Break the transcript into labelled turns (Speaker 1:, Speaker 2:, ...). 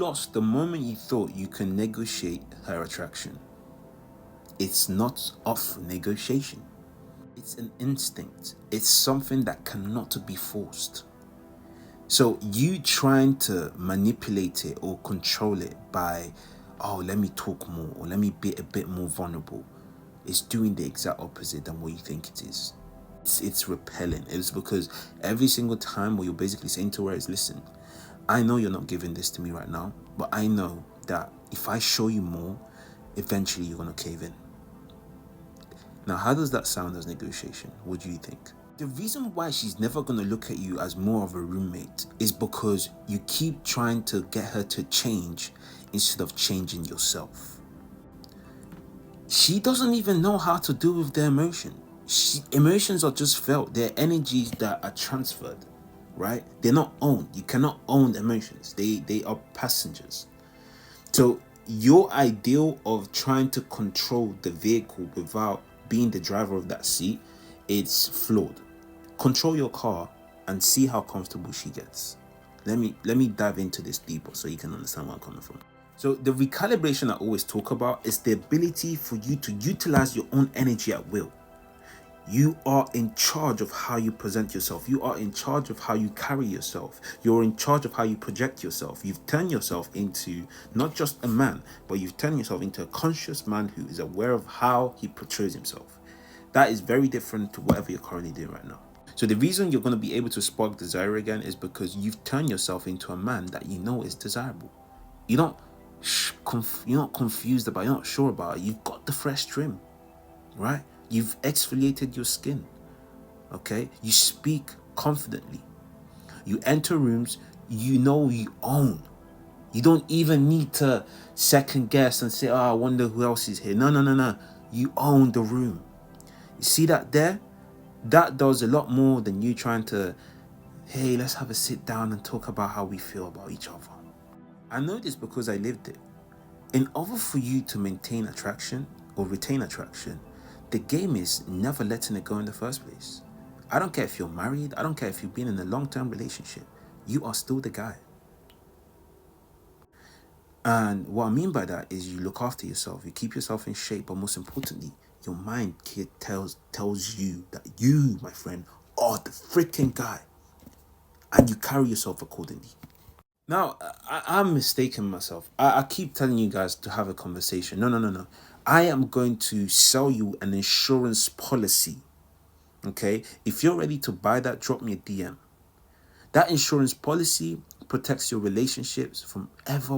Speaker 1: Lost the moment you thought you can negotiate her attraction. It's not off negotiation. It's an instinct. It's something that cannot be forced. So you trying to manipulate it or control it by, oh, let me talk more or let me be a bit more vulnerable, is doing the exact opposite than what you think it is. It's repelling. It's because every single time what you're basically saying to her is, listen, I know you're not giving this to me right now, but I know that if I show you more, eventually you're going to cave in. Now, how does that sound as negotiation? What do you think? The reason why she's never going to look at you as more of a roommate is because you keep trying to get her to change instead of changing yourself. She doesn't even know how to deal with their emotion. Emotions are just felt. They're energies that are transferred, right? They're not owned. You cannot own emotions. They are passengers. So your ideal of trying to control the vehicle without being the driver of that seat, it's flawed. Control your car and see how comfortable she gets. Let me dive into this deeper so you can understand where I'm coming from. So the recalibration I always talk about is the ability for you to utilize your own energy at will. You are in charge of how you present yourself. You are in charge of how you carry yourself. You're in charge of how you project yourself. You've turned yourself into not just a man, but you've turned yourself into a conscious man who is aware of how he portrays himself. That is very different to whatever you're currently doing right now. So the reason you're going to be able to spark desire again is because you've turned yourself into a man that you know is desirable. You don't, you're not confused about, you're not sure about it. You've got the fresh trim, right? You've exfoliated your skin, okay? You speak confidently. You enter rooms you know you own. You don't even need to second guess and say, oh, I wonder who else is here. No. You own the room. You see that there? That does a lot more than you trying to, hey, let's have a sit down and talk about how we feel about each other. I know this because I lived it. In order for you to maintain attraction or retain attraction, the game is never letting it go in the first place. I don't care if you're married. I don't care if you've been in a long-term relationship. You are still the guy. And what I mean by that is you look after yourself. You keep yourself in shape. But most importantly, your mind tells you that you, my friend, are the freaking guy. And you carry yourself accordingly. Now, I'm mistaking myself. I keep telling you guys to have a conversation. No. I am going to sell you an insurance policy. Okay? If you're ready to buy that, drop me a DM. That insurance policy protects your relationships from ever